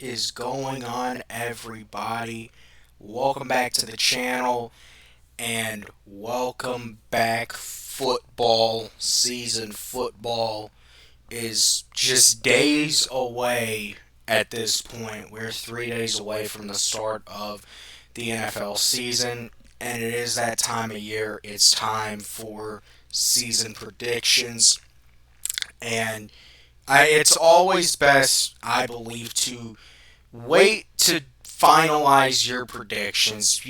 is going on, everybody? Welcome back to the channel and welcome back. Football season, football is just days away at this point. We're 3 days away from the start of the NFL season, and it is that time of year. It's time for season predictions, and it's always best, I believe, to wait to finalize your predictions.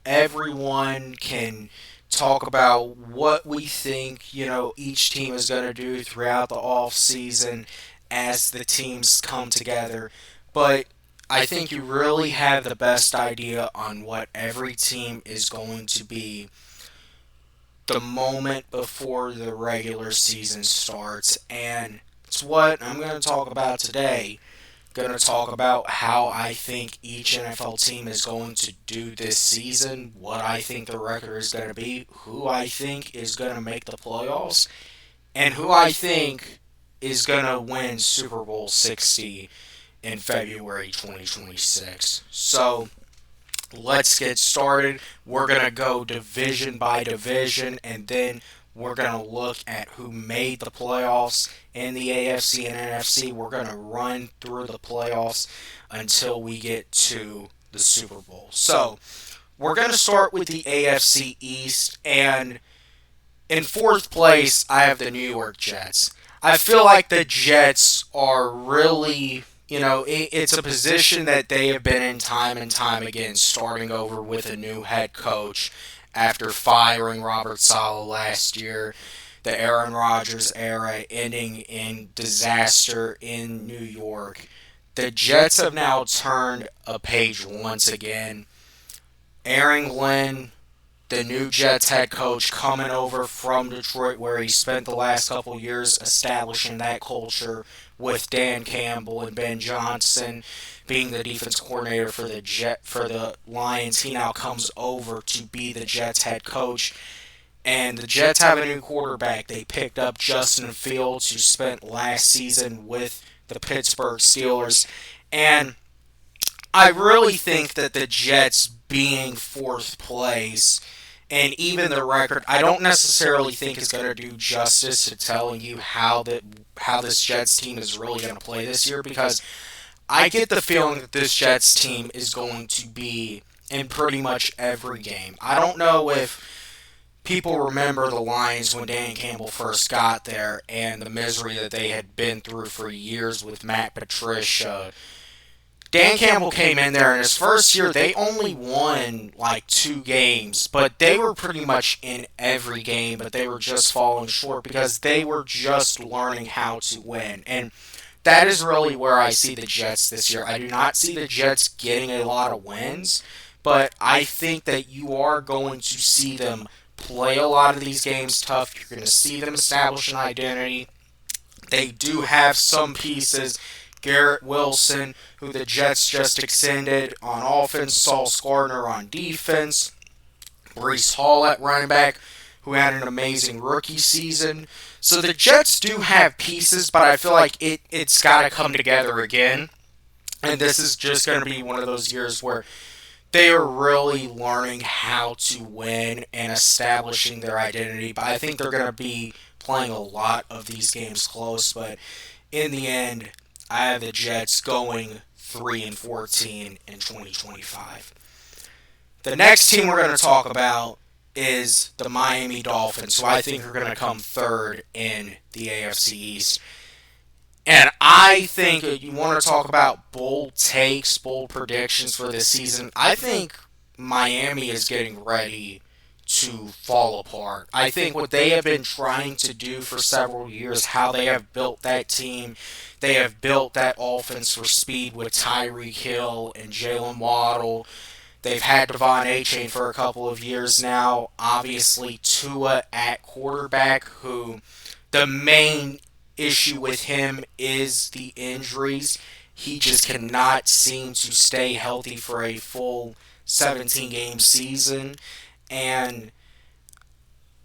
Everyone can talk about what we think, each team is going to do throughout the off season as the teams come together. But I think you really have the best idea on what every team is going to be the moment before the regular season starts. And it's what I'm going to talk about today. Going to talk about how I think each NFL team is going to do this season, what I think the record is going to be, who I think is going to make the playoffs, and who I think is going to win Super Bowl 60 in February 2026. So, let's get started. We're going to go division by division, and then we're going to look at who made the playoffs in the AFC and NFC. We're going to run through the playoffs until we get to the Super Bowl. So, we're going to start with the AFC East, and in fourth place, I have the New York Jets. I feel like the Jets are really, it's a position that they have been in time and time again, starting over with a new head coach after firing Robert Saleh last year. The Aaron Rodgers era ending in disaster in New York. The Jets have now turned a page once again. Aaron Glenn, the new Jets head coach, coming over from Detroit, where he spent the last couple years establishing that culture with Dan Campbell and Ben Johnson being the defense coordinator for the Lions. He now comes over to be the Jets head coach. And the Jets have a new quarterback. They picked up Justin Fields, who spent last season with the Pittsburgh Steelers. And I really think that the Jets being fourth place and even the record, I don't necessarily think is going to do justice to telling you how this Jets team is really going to play this year, because I get the feeling that this Jets team is going to be in pretty much every game. I don't know if people remember the Lions when Dan Campbell first got there and the misery that they had been through for years with Matt Patricia. Dan Campbell came in there in his first year. They only won like 2 games, but they were pretty much in every game, but they were just falling short because they were just learning how to win. And that is really where I see the Jets this year. I do not see the Jets getting a lot of wins, but I think that you are going to see them play a lot of these games tough. You're going to see them establish an identity. They do have some pieces. Garrett Wilson, who the Jets just extended on offense, Sauce Gardner on defense, Breece Hall at running back, who had an amazing rookie season. So the Jets do have pieces, but I feel like it's got to come together again. And this is just going to be one of those years where they are really learning how to win and establishing their identity. But I think they're going to be playing a lot of these games close. But in the end, I have the Jets going 3-14 in 2025. The next team we're going to talk about is the Miami Dolphins, who I think are going to come third in the AFC East. And I think you want to talk about bold takes, bold predictions for this season. I think Miami is getting ready to fall apart. I think what they have been trying to do for several years, how they have built that team, they have built that offense for speed with Tyreek Hill and Jalen Waddle. They've had Devon Achane for a couple of years now. Obviously, Tua at quarterback, who the main issue with him is the injuries. He just cannot seem to stay healthy for a full 17-game season. And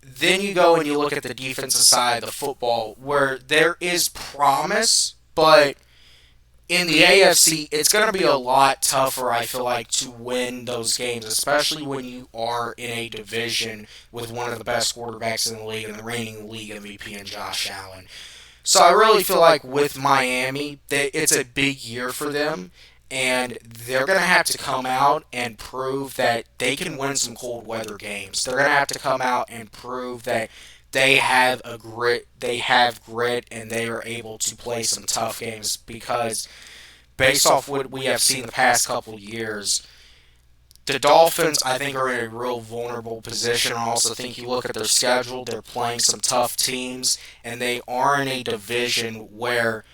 then you go and you look at the defensive side of the football, where there is promise, but in the AFC, it's going to be a lot tougher, I feel like, to win those games, especially when you are in a division with one of the best quarterbacks in the league and the reigning league MVP in Josh Allen. So I really feel like with Miami, that it's a big year for them, and they're going to have to come out and prove that they can win some cold weather games. They're going to have to come out and prove that they have grit, and they are able to play some tough games because based off what we have seen the past couple years, the Dolphins, I think, are in a real vulnerable position. I also think you look at their schedule, they're playing some tough teams, and they are in a division where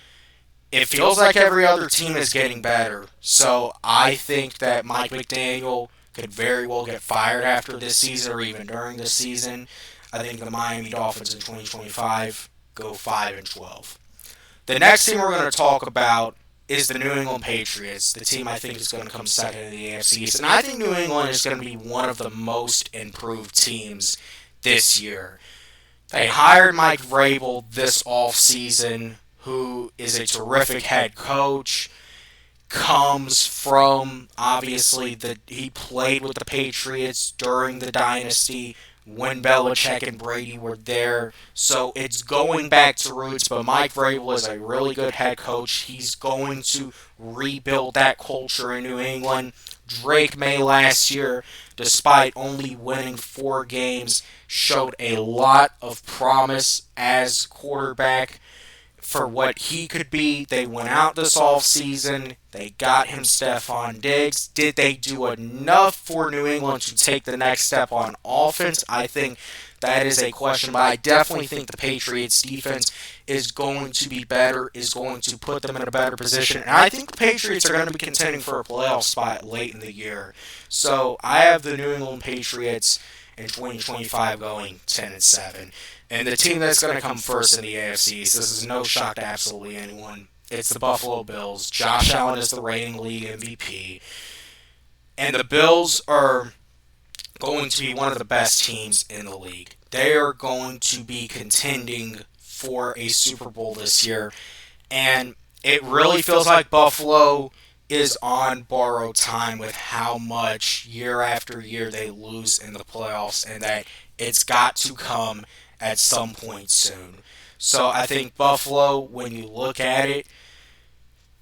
it feels like every other team is getting better. So I think that Mike McDaniel could very well get fired after this season or even during this season. I think the Miami Dolphins in 2025 go 5-12. The next team we're going to talk about is the New England Patriots, the team I think is going to come second in the AFC East. And I think New England is going to be one of the most improved teams this year. They hired Mike Vrabel this offseason, who is a terrific head coach, comes from, obviously, he played with the Patriots during the dynasty when Belichick and Brady were there. So it's going back to roots, but Mike Vrabel is a really good head coach. He's going to rebuild that culture in New England. Drake May last year, despite only winning 4 games, showed a lot of promise as quarterback for what he could be. They went out this offseason. They got him Stephon Diggs. Did they do enough for New England to take the next step on offense? I think that is a question, but I definitely think the Patriots defense is going to be better, is going to put them in a better position. And I think the Patriots are going to be contending for a playoff spot late in the year. So I have the New England Patriots in 2025 going 10-7. And the team that's going to come first in the AFC, so this is no shock to absolutely anyone, it's the Buffalo Bills. Josh Allen is the reigning league MVP. And the Bills are going to be one of the best teams in the league. They are going to be contending for a Super Bowl this year. And it really feels like Buffalo is on borrowed time with how much year after year they lose in the playoffs, and that it's got to come at some point soon. So I think Buffalo, when you look at it,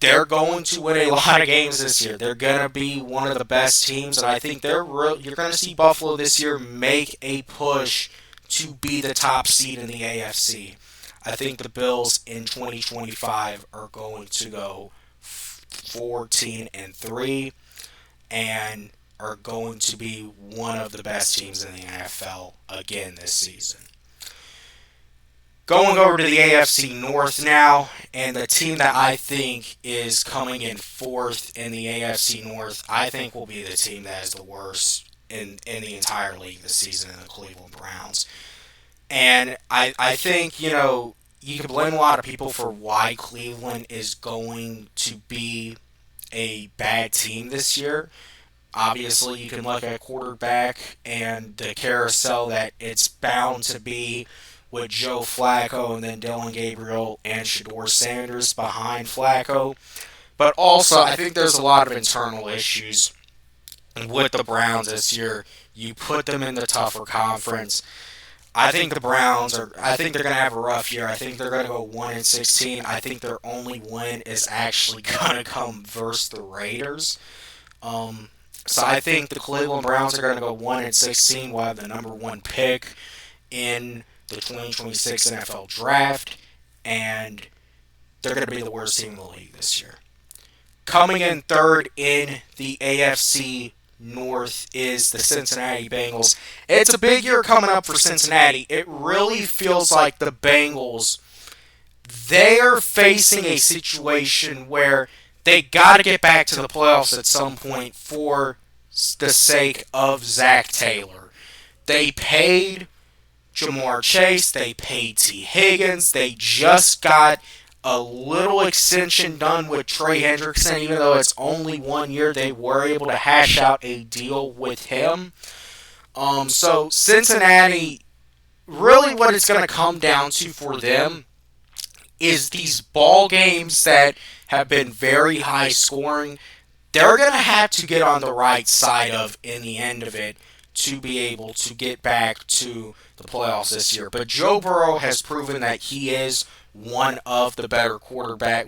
they're going to win a lot of games this year. They're going to be one of the best teams, and I think you're going to see Buffalo this year make a push to be the top seed in the AFC. I think the Bills in 2025 are going to go 14-3 and are going to be one of the best teams in the NFL again this season. Going over to the AFC North now, and the team that I think is coming in fourth in the AFC North, I think will be the team that is the worst in the entire league this season, in the Cleveland Browns. And I think, you can blame a lot of people for why Cleveland is going to be a bad team this year. Obviously, you can look at quarterback and the carousel that it's bound to be with Joe Flacco and then Dylan Gabriel and Shedeur Sanders behind Flacco. But also, I think there's a lot of internal issues with the Browns this year. You put them in the tougher conference. I think they're going to have a rough year. I think they're going to go 1-16. I think their only win is actually going to come versus the Raiders. So I think the Cleveland Browns are going to go 1-16. We'll have the number 1 pick in the 2026 NFL Draft, and they're going to be the worst team in the league this year. Coming in third in the AFC North is the Cincinnati Bengals. It's a big year coming up for Cincinnati. It really feels like the Bengals, they are facing a situation where they got to get back to the playoffs at some point for the sake of Zach Taylor. They paid Jamar Chase, they paid T. Higgins, they just got a little extension done with Trey Hendrickson. Even though it's only 1 year, they were able to hash out a deal with him. So Cincinnati, really what it's going to come down to for them is these ball games that have been very high scoring. They're going to have to get on the right side of in the end of it to be able to get back to the playoffs this year. But Joe Burrow has proven that he is one of the best quarterbacks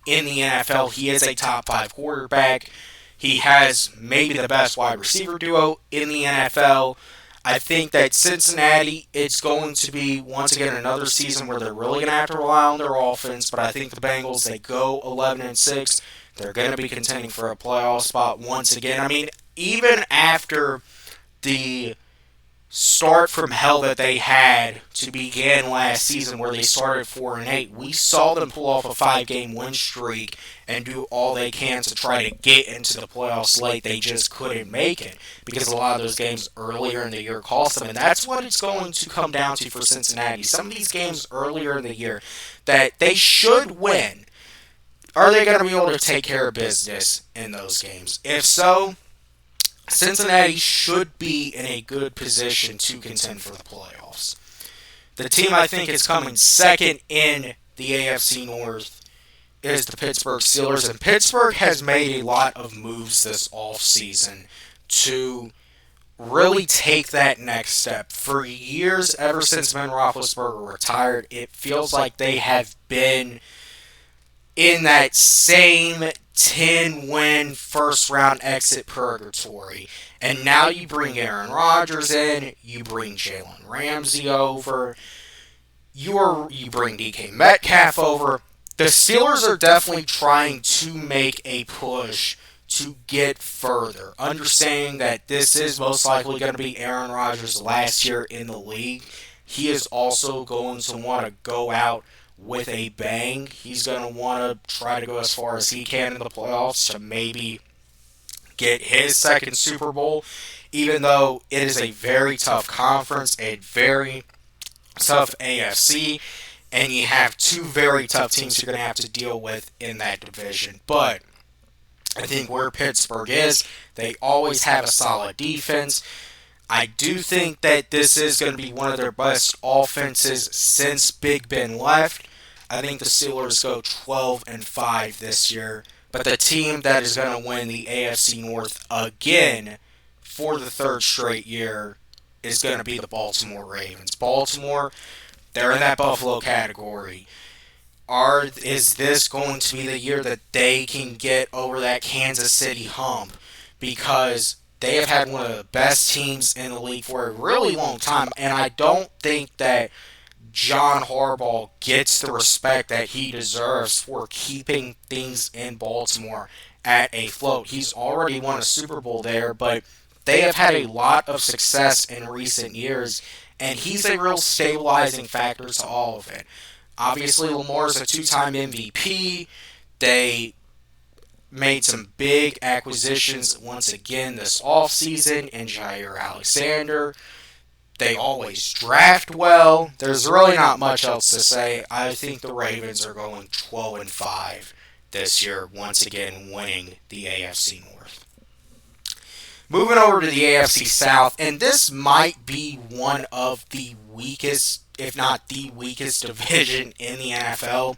in the NFL. He is a top 5 quarterback. He has maybe the best wide receiver duo in the NFL. I think that Cincinnati, it's going to be, once again, another season where they're really going to have to rely on their offense. But I think the Bengals, they go 11-6. They're going to be contending for a playoff spot once again. I mean, even after the start from hell that they had to begin last season, where they started 4-8, we saw them pull off a 5-game win streak and do all they can to try to get into the playoffs late. They just couldn't make it because a lot of those games earlier in the year cost them, and that's what it's going to come down to for Cincinnati. Some of these games earlier in the year that they should win, are they going to be able to take care of business in those games? If so, Cincinnati should be in a good position to contend for the playoffs. The team I think is coming second in the AFC North is the Pittsburgh Steelers, and Pittsburgh has made a lot of moves this offseason to really take that next step. For years, ever since Ben Roethlisberger retired, it feels like they have been in that same 10-win first-round exit purgatory. And now you bring Aaron Rodgers in, you bring Jalen Ramsey over, you bring DK Metcalf over. The Steelers are definitely trying to make a push to get further, understanding that this is most likely going to be Aaron Rodgers' last year in the league. He is also going to want to go out with a bang. He's going to want to try to go as far as he can in the playoffs to maybe get his second Super Bowl, even though it is a very tough conference, a very tough AFC, and you have two very tough teams you're going to have to deal with in that division. But I think where Pittsburgh is, they always have a solid defense. I do think that this is going to be one of their best offenses since Big Ben left. I think the Steelers go 12-5 this year. But the team that is going to win the AFC North again for the third straight year is going to be the Baltimore Ravens. Baltimore, they're in that Buffalo category. Is this going to be the year that they can get over that Kansas City hump? Because they have had one of the best teams in the league for a really long time, and I don't think that John Harbaugh gets the respect that he deserves for keeping things in Baltimore at a float. He's already won a Super Bowl there, but they have had a lot of success in recent years, and he's a real stabilizing factor to all of it. Obviously, Lamar's a 2-time MVP. They made some big acquisitions once again this offseason in Jair Alexander. They always draft well. There's really not much else to say. I think the Ravens are going 12-5 this year, once again winning the AFC North. Moving over to the AFC South, and this might be one of the weakest, if not the weakest division in the NFL.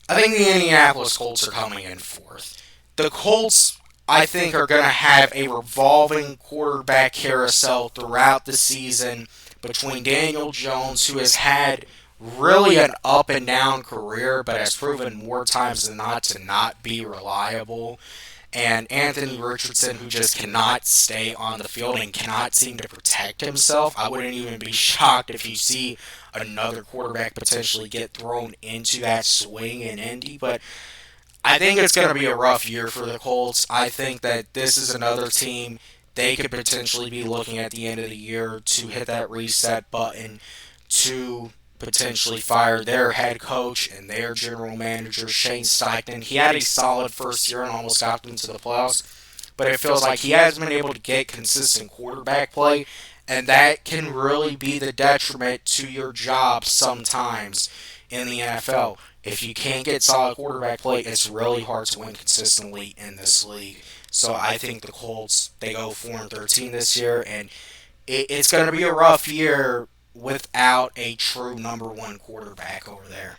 I think the Indianapolis Colts are coming in fourth. The Colts, I think, are going to have a revolving quarterback carousel throughout the season between Daniel Jones, who has had really an up and down career, but has proven more times than not to not be reliable, and Anthony Richardson, who just cannot stay on the field and cannot seem to protect himself. I wouldn't even be shocked if you see another quarterback potentially get thrown into that swing in Indy, but I think it's going to be a rough year for the Colts. I think that this is another team they could potentially be looking at the end of the year to hit that reset button to potentially fire their head coach and their general manager, Shane Steichen. He had a solid first year and almost got them to the playoffs, but it feels like he hasn't been able to get consistent quarterback play, and that can really be the detriment to your job sometimes in the NFL. If you can't get solid quarterback play, it's really hard to win consistently in this league. So I think the Colts, they go 4-13 this year, and it's going to be a rough year without a true number one quarterback over there.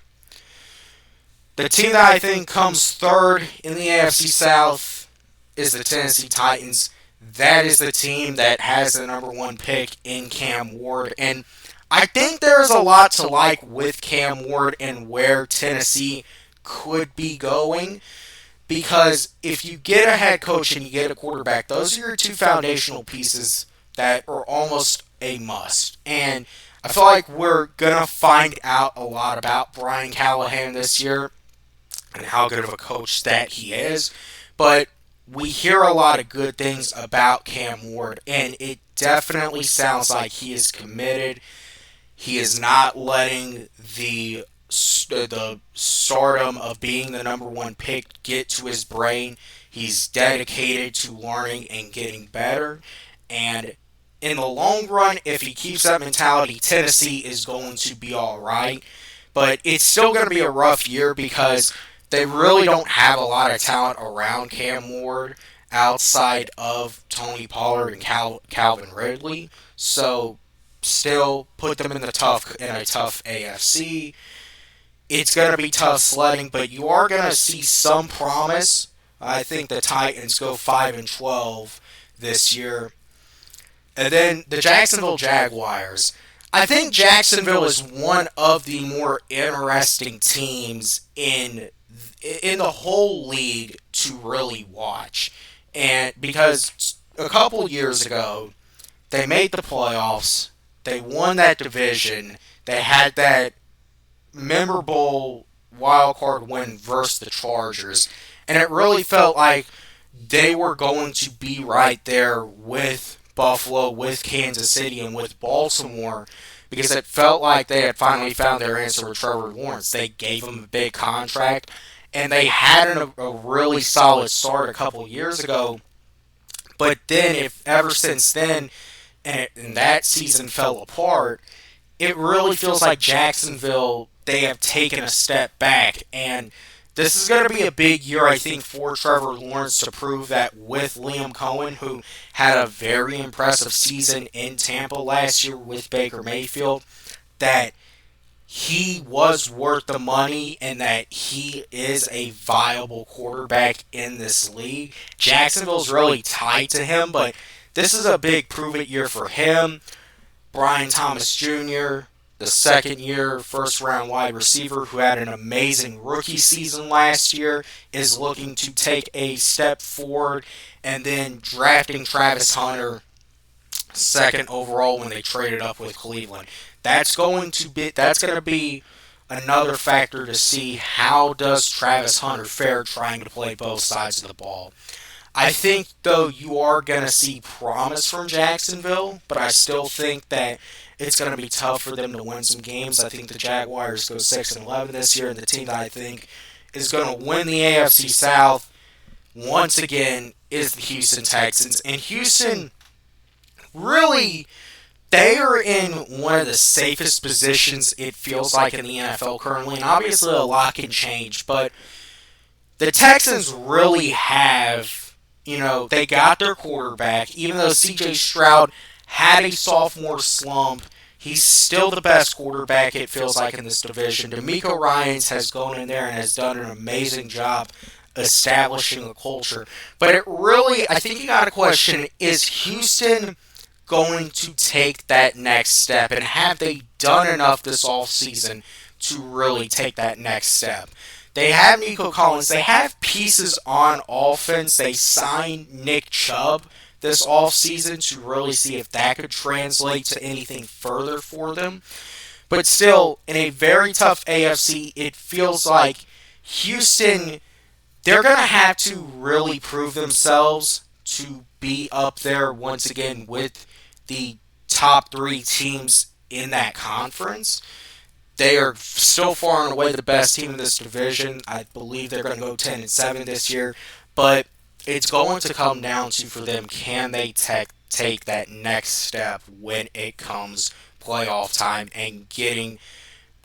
The team that I think comes third in the AFC South is the Tennessee Titans. That is the team that has the number one pick in Cam Ward. And I think there's a lot to like with Cam Ward and where Tennessee could be going. Because if you get a head coach and you get a quarterback, those are your two foundational pieces that are almost a must. And I feel like we're going to find out a lot about Brian Callahan this year and how good of a coach that he is. But we hear a lot of good things about Cam Ward, and it definitely sounds like he is committed. He is not letting the stardom of being the number one pick get to his brain. He's dedicated to learning and getting better. And in the long run, if he keeps that mentality, Tennessee is going to be all right. But it's still going to be a rough year because they really don't have a lot of talent around Cam Ward outside of Tony Pollard and Calvin Ridley. So still put them in a tough AFC. It's going to be tough sledding, but you are going to see some promise. I think the Titans go 5-12 this year. And then the Jacksonville Jaguars. I think Jacksonville is one of the more interesting teams in the whole league to really watch. And because a couple years ago, they made the playoffs, they won that division, they had that memorable wild card win versus the Chargers, and it really felt like they were going to be right there with Buffalo, with Kansas City, and with Baltimore because it felt like they had finally found their answer with Trevor Lawrence. They gave him a big contract, and they had a really solid start a couple years ago. But then, if ever since then, and that season fell apart, it really feels like Jacksonville, they have taken a step back. And this is going to be a big year, I think, for Trevor Lawrence to prove that with Liam Cohen, who had a very impressive season in Tampa last year with Baker Mayfield, that he was worth the money and that he is a viable quarterback in this league. Jacksonville's really tied to him, but this is a big prove-it year for him. Brian Thomas Jr., the second-year, first-round wide receiver who had an amazing rookie season last year, is looking to take a step forward. And then drafting Travis Hunter, second overall when they traded up with Cleveland. That's going to be another factor to see how does Travis Hunter fare trying to play both sides of the ball. I think, though, you are going to see promise from Jacksonville, but I still think that it's going to be tough for them to win some games. I think the Jaguars go 6-11 this year, and the team that I think is going to win the AFC South once again is the Houston Texans. And Houston, really, they are in one of the safest positions, it feels like, in the NFL currently. And obviously, a lot can change, but the Texans really have, they got their quarterback. Even though C.J. Stroud had a sophomore slump, he's still the best quarterback, it feels like, in this division. DeMeco Ryans has gone in there and has done an amazing job establishing a culture. But it really, I think you got to question, is Houston going to take that next step? And have they done enough this offseason to really take that next step? They have Nico Collins. They have pieces on offense. They signed Nick Chubb this offseason to really see if that could translate to anything further for them. But still, in a very tough AFC, it feels like Houston, they're going to have to really prove themselves to be up there once again with the top three teams in that conference. They are still far and away the best team in this division. I believe they're going to go 10-7 this year. But it's going to come down to, for them, can they take that next step when it comes playoff time and getting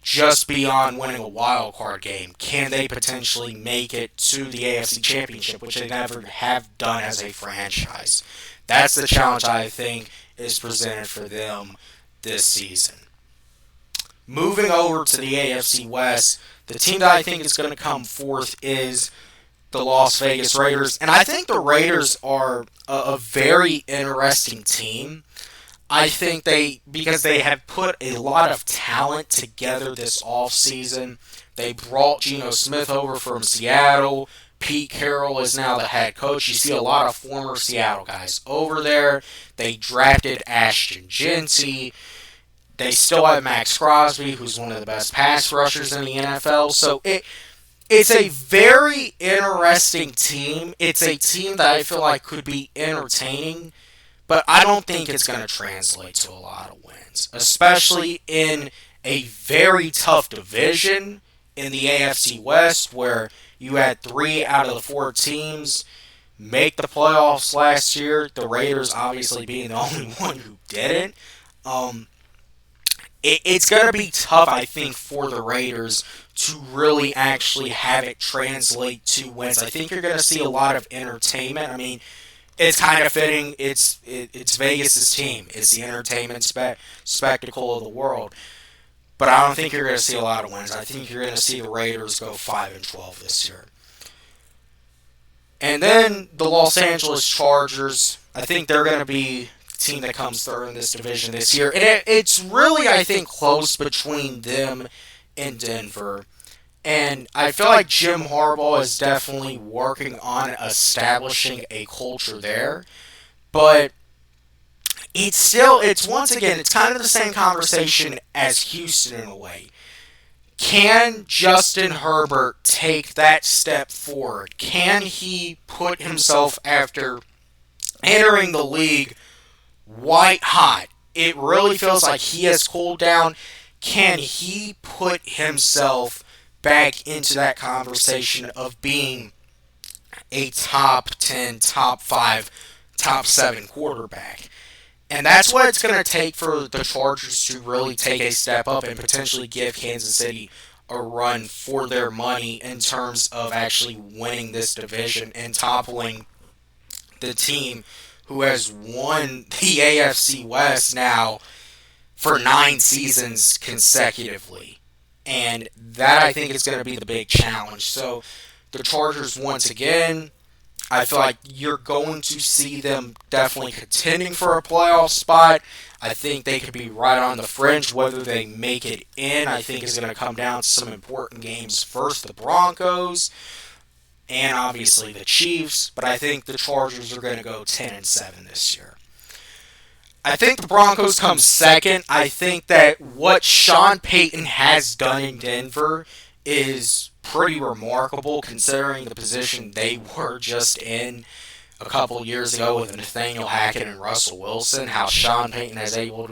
just beyond winning a wild card game? Can they potentially make it to the AFC Championship, which they never have done as a franchise? That's the challenge I think is presented for them this season. Moving over to the AFC West, The team that I think is going to come fourth is the Las Vegas Raiders. And I think the Raiders are a very interesting team. I think because they have put a lot of talent together this offseason. They brought Geno Smith over from Seattle. Pete Carroll is now the head coach. You see a lot of former Seattle guys over there. They drafted Ashton Genty. They still have Max Crosby, who's one of the best pass rushers in the NFL. So it's a very interesting team. It's a team that I feel like could be entertaining, but I don't think it's going to translate to a lot of wins, especially in a very tough division in the AFC West where you had 3 out of the 4 teams make the playoffs last year, the Raiders obviously being the only one who didn't. It's going to be tough, I think, for the Raiders to really actually have it translate to wins. I think you're going to see a lot of entertainment. I mean, it's kind of fitting. It's Vegas' team. It's the entertainment spectacle of the world. But I don't think you're going to see a lot of wins. I think you're going to see the Raiders go 5-12 this year. And then the Los Angeles Chargers. I think they're going to be the team that comes third in this division this year. And it's really, I think, close between them and Denver. And I feel like Jim Harbaugh is definitely working on establishing a culture there. But it's once again, it's kind of the same conversation as Houston in a way. Can Justin Herbert take that step forward? Can he put himself, after entering the league white hot, it really feels like he has cooled down. Can he put himself back into that conversation of being a top 10, top 5, top 7 quarterback? And that's what it's going to take for the Chargers to really take a step up and potentially give Kansas City a run for their money in terms of actually winning this division and toppling the team who has won the AFC West now for 9 seasons consecutively. And that, I think, is going to be the big challenge. So the Chargers, once again, I feel like you're going to see them definitely contending for a playoff spot. I think they could be right on the fringe. Whether they make it in, I think, is going to come down to some important games. First, the Broncos, and obviously the Chiefs. But I think the Chargers are going to go 10-7 this year. I think the Broncos come second. I think that what Sean Payton has done in Denver is pretty remarkable considering the position they were just in a couple years ago with Nathaniel Hackett and Russell Wilson. How Sean Payton has been able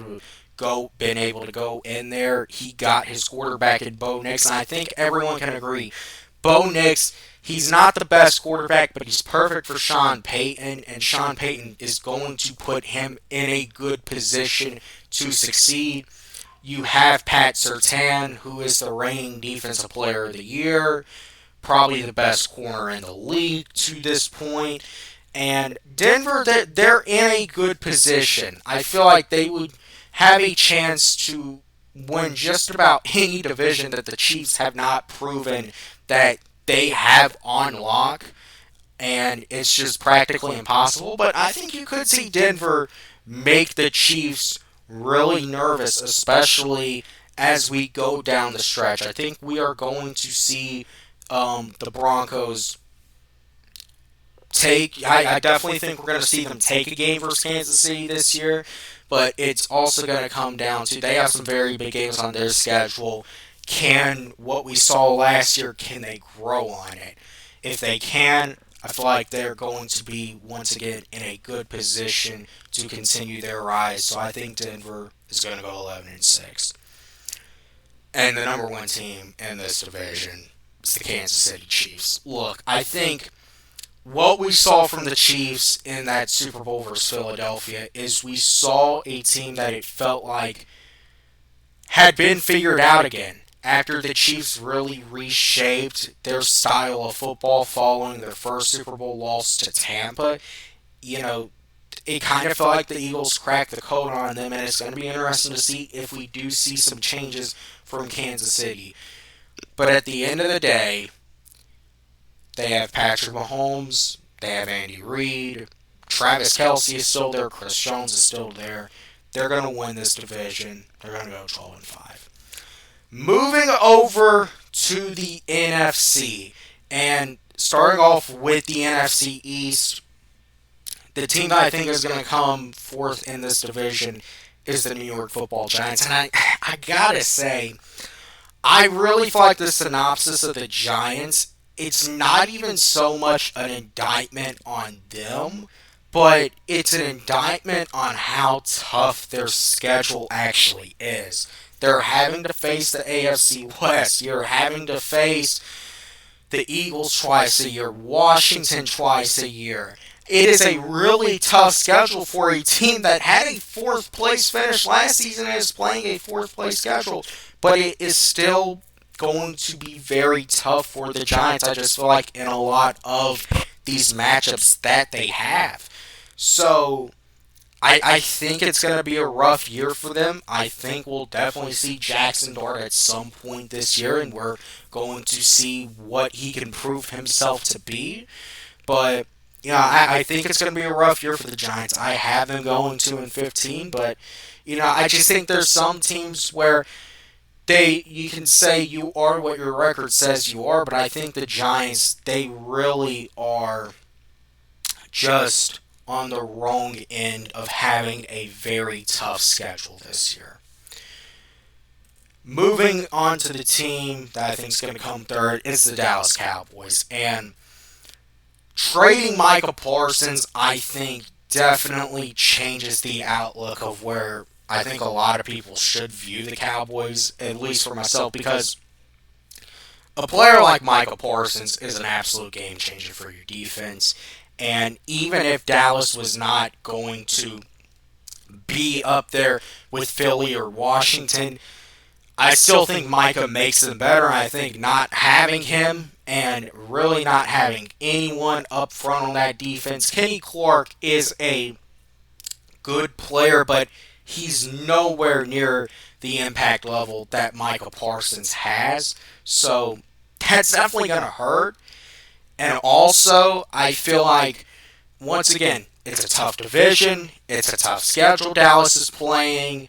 to go in there. He got his quarterback in Bo Nix, and I think everyone can agree. Bo Nix, he's not the best quarterback, but he's perfect for Sean Payton, and Sean Payton is going to put him in a good position to succeed. You have Pat Surtain, who is the reigning Defensive Player of the Year, probably the best corner in the league to this point. And Denver, they're in a good position. I feel like they would have a chance to win just about any division that the Chiefs have not proven that they have on lock. And it's just practically impossible. But I think you could see Denver make the Chiefs really nervous, especially as we go down the stretch. I think we are going to see the Broncos I definitely think we're going to see them take a game versus Kansas City this year, but it's also going to come down to they have some very big games on their schedule. Can what we saw last year, can they grow on it? If they can, I feel like they're going to be, once again, in a good position to continue their rise. So I think Denver is going to go 11-6. And the number 1 team in this division is the Kansas City Chiefs. Look, I think what we saw from the Chiefs in that Super Bowl versus Philadelphia is we saw a team that it felt like had been figured out again. After the Chiefs really reshaped their style of football following their first Super Bowl loss to Tampa, it kind of felt like the Eagles cracked the code on them, and it's going to be interesting to see if we do see some changes from Kansas City. But at the end of the day, they have Patrick Mahomes, they have Andy Reid, Travis Kelce is still there, Chris Jones is still there. They're going to win this division. They're going to go 12-5. Moving over to the NFC, and starting off with the NFC East, the team that I think is going to come fourth in this division is the New York Football Giants. And I gotta say, I really feel like the synopsis of the Giants, it's not even so much an indictment on them, but it's an indictment on how tough their schedule actually is. They're having to face the AFC West. You're having to face the Eagles twice a year, Washington twice a year. It is a really tough schedule for a team that had a fourth place finish last season and is playing a fourth place schedule. But it is still going to be very tough for the Giants. I just feel like in a lot of these matchups that they have. So I think it's going to be a rough year for them. I think we'll definitely see Jackson Dart at some point this year, and we're going to see what he can prove himself to be. But I think it's going to be a rough year for the Giants. I have them going 2-15, but I just think there's some teams where you can say you are what your record says you are, but I think the Giants, they really are just on the wrong end of having a very tough schedule this year. Moving on to the team that I think is going to come third, it's the Dallas Cowboys. And trading Micah Parsons, I think, definitely changes the outlook of where I think a lot of people should view the Cowboys, at least for myself, because a player like Micah Parsons is an absolute game changer for your defense. And even if Dallas was not going to be up there with Philly or Washington, I still think Micah makes them better. I think not having him and really not having anyone up front on that defense. Kenny Clark is a good player, but he's nowhere near the impact level that Micah Parsons has. So that's definitely going to hurt. And also, I feel like, once again, it's a tough division. It's a tough schedule Dallas is playing.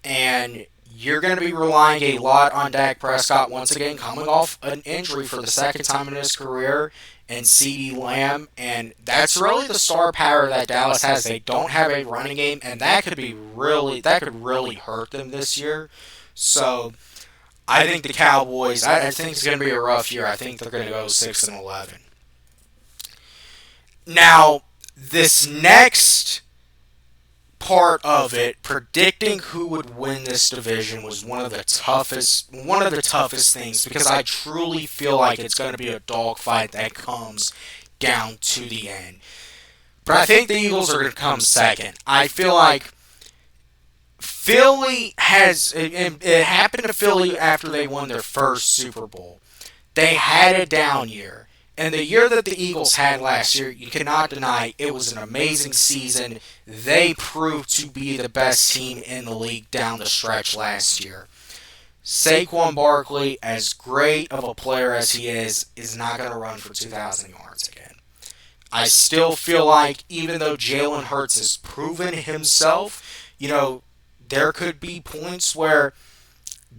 And you're going to be relying a lot on Dak Prescott, once again, coming off an injury for the second time in his career, and CeeDee Lamb. And that's really the star power that Dallas has. They don't have a running game, and that could really hurt them this year. So I think the Cowboys, I think it's going to be a rough year. I think they're going to go 6-11. Now, this next part of it, predicting who would win this division, was one of the toughest things, because I truly feel like it's going to be a dogfight that comes down to the end. But I think the Eagles are going to come second. I feel like Philly it happened to Philly after they won their first Super Bowl. They had a down year. And the year that the Eagles had last year, you cannot deny it was an amazing season. They proved to be the best team in the league down the stretch last year. Saquon Barkley, as great of a player as he is not going to run for 2,000 yards again. I still feel like, even though Jalen Hurts has proven himself, there could be points where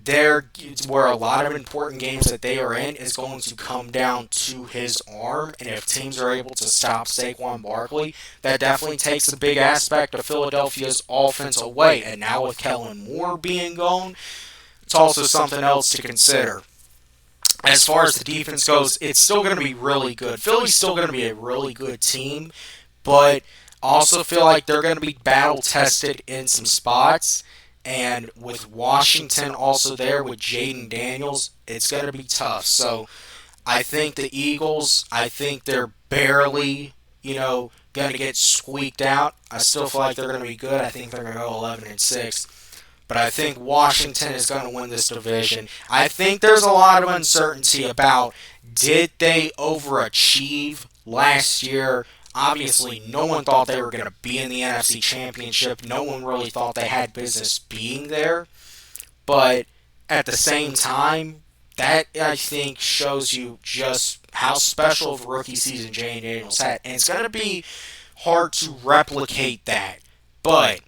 a lot of important games that they are in is going to come down to his arm, and if teams are able to stop Saquon Barkley, that definitely takes a big aspect of Philadelphia's offense away. And now with Kellen Moore being gone, it's also something else to consider. As far as the defense goes, it's still going to be really good. Philly's still going to be a really good team, but I also feel like they're going to be battle-tested in some spots. And with Washington also there with Jaden Daniels, it's going to be tough. So I think the Eagles, I think they're barely, going to get squeaked out. I still feel like they're going to be good. I think they're going to go 11-6. But I think Washington is going to win this division. I think there's a lot of uncertainty about, did they overachieve last year? Obviously, no one thought they were going to be in the NFC Championship. No one really thought they had business being there. But at the same time, that I think shows you just how special of a rookie season Jay Daniels had, and it's going to be hard to replicate that. But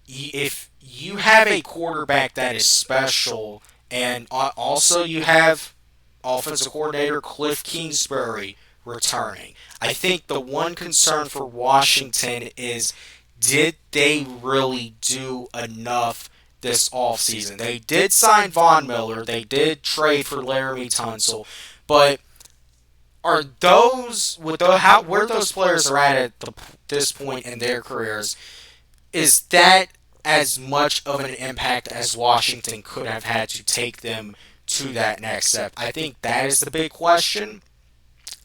if you have a quarterback that is special, and also you have offensive coordinator Cliff Kingsbury returning, I think the one concern for Washington is, did they really do enough this offseason? They did sign Von Miller, they did trade for Laramie Tunsil, but are those with the, how where those players are at this point in their careers, is that as much of an impact as Washington could have had to take them to that next step? I think that is the big question.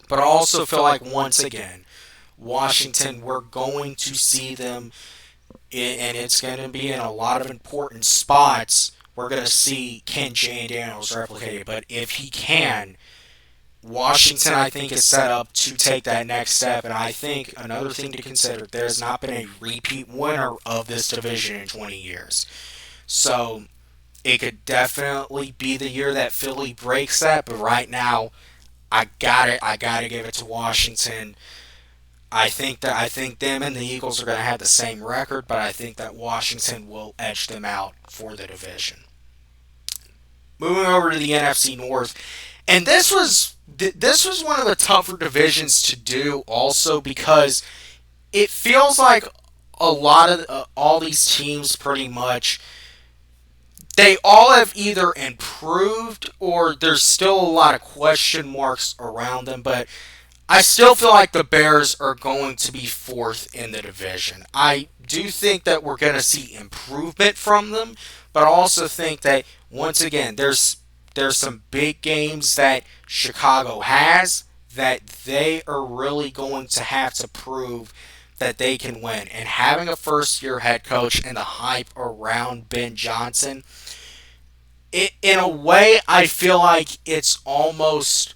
But I also feel like, once again, Washington, we're going to see them, and it's going to be in a lot of important spots. We're going to see, can Jay Daniels replicate it? But if he can, Washington, I think, is set up to take that next step. And I think another thing to consider, there's not been a repeat winner of this division in 20 years. So it could definitely be the year that Philly breaks that. But right now, I got to give it to Washington. I think them and the Eagles are going to have the same record, but I think that Washington will edge them out for the division. Moving over to the NFC North, and this was one of the tougher divisions to do, also because it feels like a lot of all these teams pretty much, they all have either improved or there's still a lot of question marks around them, but I still feel like the Bears are going to be fourth in the division. I do think that we're going to see improvement from them, but I also think that, once again, there's some big games that Chicago has that they are really going to have to prove that they can win. And having a first year head coach and the hype around Ben Johnson, in a way, I feel like it's almost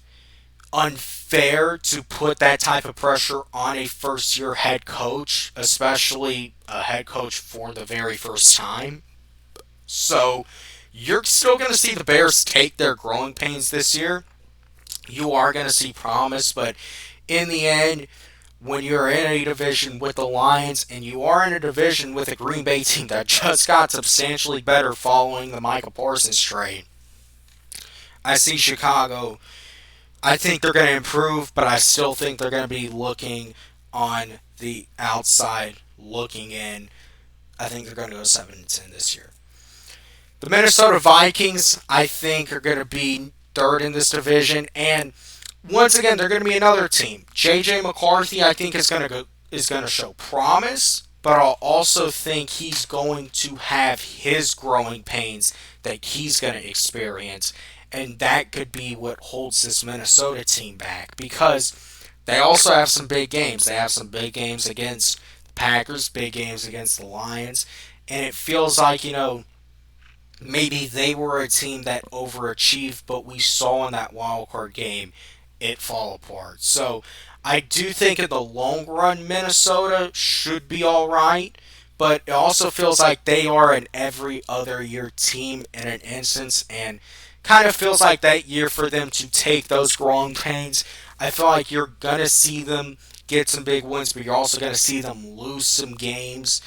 unfair to put that type of pressure on a first year head coach, especially a head coach for the very first time. So you're still going to see the Bears take their growing pains this year. You are going to see promise, but in the end, when you're in a division with the Lions and you are in a division with a Green Bay team that just got substantially better following the Michael Parsons trade, I see Chicago. I think they're going to improve, but I still think they're going to be looking on the outside, looking in. I think they're going to go 7-10 this year. The Minnesota Vikings, I think, are going to be third in this division, and once again, they're going to be another team. J.J. McCarthy, I think, is going to show promise, but I'll also think he's going to have his growing pains that he's going to experience, and that could be what holds this Minnesota team back, because they also have some big games. They have some big games against the Packers, big games against the Lions, and it feels like, maybe they were a team that overachieved, but we saw in that wild card game it fall apart. So I do think in the long run, Minnesota should be all right, but it also feels like they are an every other year team in an instance, and kind of feels like that year for them to take those growing pains. I feel like you're going to see them get some big wins, but you're also going to see them lose some games,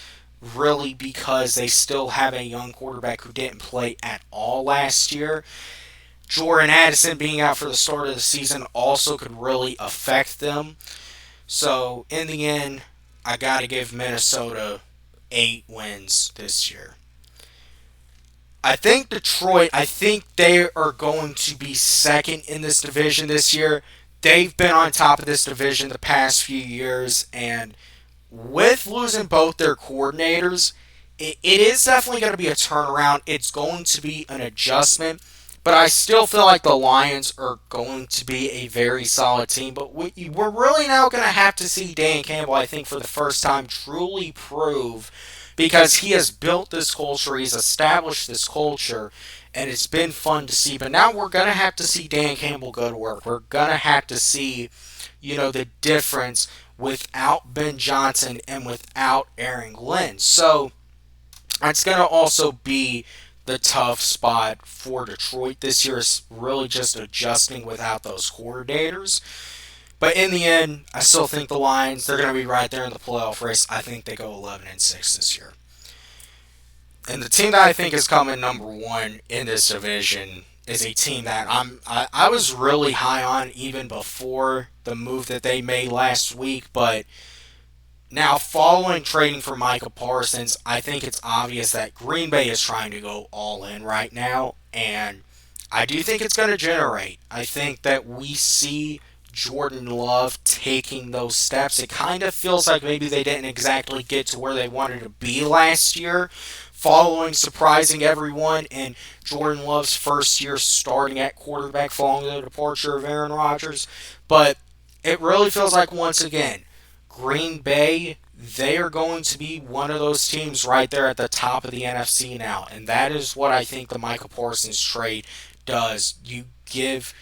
really, because they still have a young quarterback who didn't play at all last year. Jordan Addison being out for the start of the season also could really affect them. So, in the end, I got to give Minnesota 8 wins this year. I think Detroit, I think they are going to be second in this division this year. They've been on top of this division the past few years, and with losing both their coordinators, it is definitely going to be a turnaround. It's going to be an adjustment, but I still feel like the Lions are going to be a very solid team. But we're really now going to have to see Dan Campbell, I think, for the first time, truly prove, because he has built this culture, he's established this culture, and it's been fun to see. But now we're going to have to see Dan Campbell go to work. We're going to have to see, the difference without Ben Johnson and without Aaron Glenn. So it's going to also be the tough spot for Detroit this year is really just adjusting without those coordinators. But in the end, I still think the Lions, they're going to be right there in the playoff race. I think they go 11-6 this year. And the team that I think is coming number one in this division is a team that I was really high on even before the move that they made last week, but now following trading for Micah Parsons, I think it's obvious that Green Bay is trying to go all in right now, and I do think it's going to generate. I think that we see Jordan Love taking those steps. It kind of feels like maybe they didn't exactly get to where they wanted to be last year, following surprising everyone in Jordan Love's first year starting at quarterback following the departure of Aaron Rodgers. But it really feels like, once again, Green Bay, they are going to be one of those teams right there at the top of the NFC now. And that is what I think the Micah Parsons trade does. You give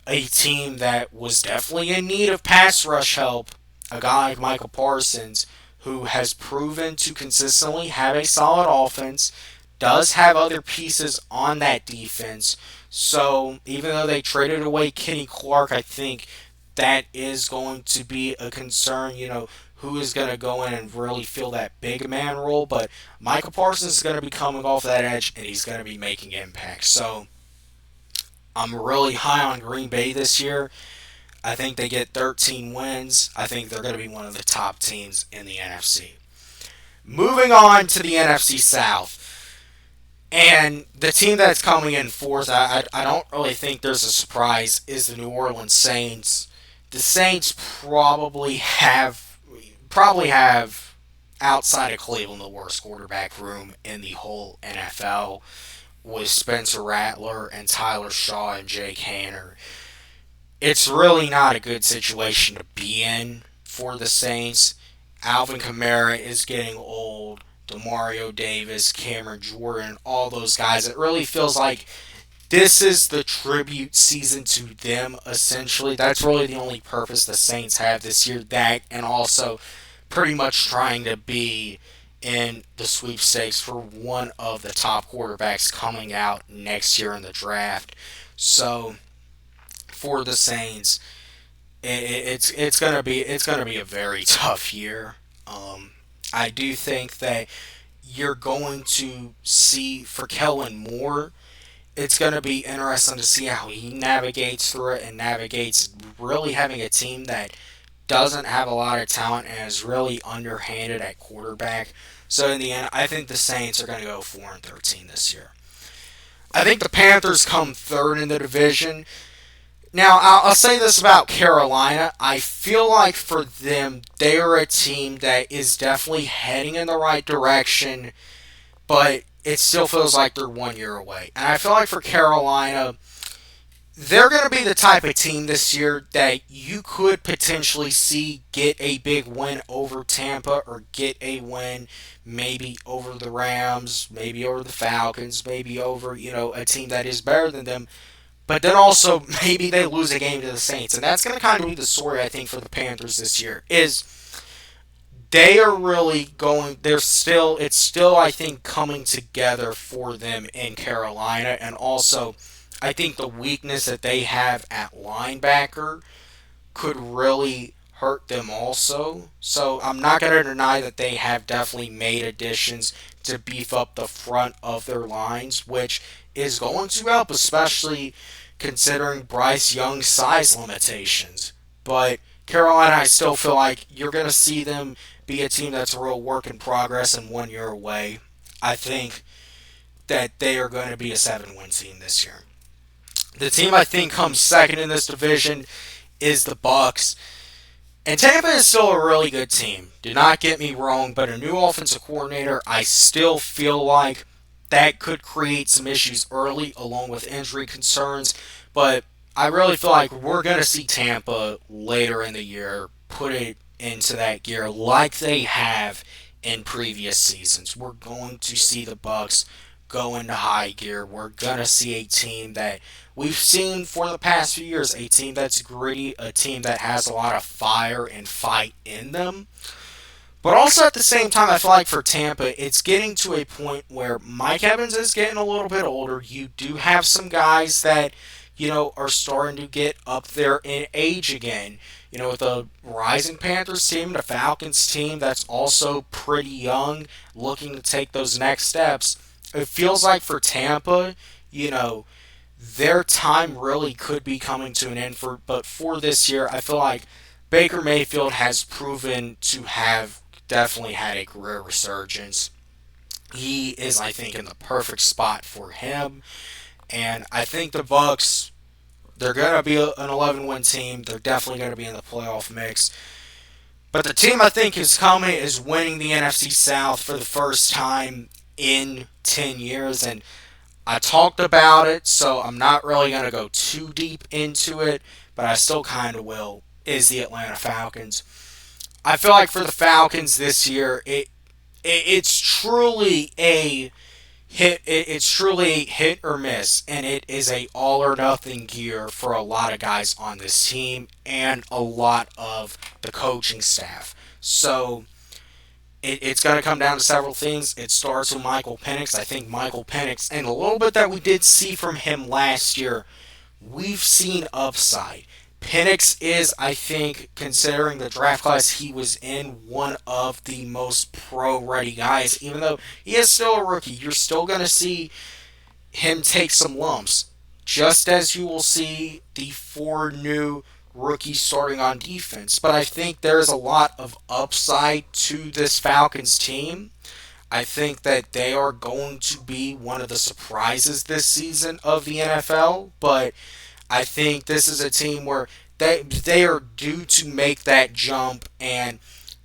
a team that was definitely in need of pass rush help, a guy like Michael Parsons, who has proven to consistently have a solid offense, does have other pieces on that defense. So even though they traded away Kenny Clark, I think that is going to be a concern. Who is going to go in and really fill that big man role. But Michael Parsons is going to be coming off that edge, and he's going to be making impact. So I'm really high on Green Bay this year. I think they get 13 wins. I think they're going to be one of the top teams in the NFC. Moving on to the NFC South. And the team that's coming in fourth, I don't really think there's a surprise, is the New Orleans Saints. The Saints probably have outside of Cleveland the worst quarterback room in the whole NFL, with Spencer Rattler and Tyler Shaw and Jake Hanner. It's really not a good situation to be in for the Saints. Alvin Kamara is getting old. Demario Davis, Cameron Jordan, all those guys. It really feels like this is the tribute season to them, essentially. That's really the only purpose the Saints have this year. That, and also pretty much trying to be in the sweepstakes for one of the top quarterbacks coming out next year in the draft. So for the Saints, it's gonna be a very tough year. I do think that you're going to see, for Kellen Moore, it's going to be interesting to see how he navigates through it and navigates really having a team that doesn't have a lot of talent and is really underhanded at quarterback. So in the end, I think the Saints are going to go 4-13 this year. I think the Panthers come third in the division. Now, I'll say this about Carolina. I feel like for them, they are a team that is definitely heading in the right direction, but it still feels like they're 1 year away. And I feel like for Carolina, they're going to be the type of team this year that you could potentially see get a big win over Tampa, or get a win maybe over the Rams, maybe over the Falcons, maybe over, a team that is better than them. But then also, maybe they lose a game to the Saints. And that's going to kind of be the story, I think, for the Panthers this year, is they are really going, it's still, I think, coming together for them in Carolina. And also, I think the weakness that they have at linebacker could really hurt them also. So I'm not going to deny that they have definitely made additions to beef up the front of their lines, which is going to help, especially considering Bryce Young's size limitations. But Carolina, I still feel like you're going to see them be a team that's a real work in progress and 1 year away. I think that they are going to be a 7-win team this year. The team I think comes second in this division is the Bucks. And Tampa is still a really good team. Do not get me wrong, but a new offensive coordinator, I still feel like that could create some issues early, along with injury concerns. But I really feel like we're going to see Tampa later in the year put it into that gear like they have in previous seasons. We're going to see the Bucks go into high gear. We're going to see a team that we've seen for the past few years, a team that's gritty, a team that has a lot of fire and fight in them. But also at the same time, I feel like for Tampa, it's getting to a point where Mike Evans is getting a little bit older. You do have some guys that, are starting to get up there in age again. With the rising Panthers team, the Falcons team that's also pretty young, looking to take those next steps. It feels like for Tampa, you know, their time really could be coming to an end but for this year, I feel like Baker Mayfield has proven to have definitely had a career resurgence. He is, I think, in the perfect spot for him, and I think the Bucks, they're gonna be an 11-win team. They're definitely gonna be in the playoff mix. But the team I think is coming is winning the NFC South for the first time in 10 years, and I talked about it, so I'm not really going to go too deep into it, but I still kind of will, is the Atlanta Falcons. I feel like for the Falcons this year, it's truly a it's truly a hit or miss, and it is a all or nothing year for a lot of guys on this team and a lot of the coaching staff. So it's going to come down to several things. It starts with Michael Penix. I think Michael Penix, and a little bit that we did see from him last year, we've seen upside. Penix is, I think, considering the draft class he was in, one of the most pro-ready guys. Even though he is still a rookie, you're still going to see him take some lumps, just as you will see the four new rookies starting on defense. But I think there's a lot of upside to this Falcons team. I think that they are going to be one of the surprises this season of the NFL, but I think this is a team where they are due to make that jump, and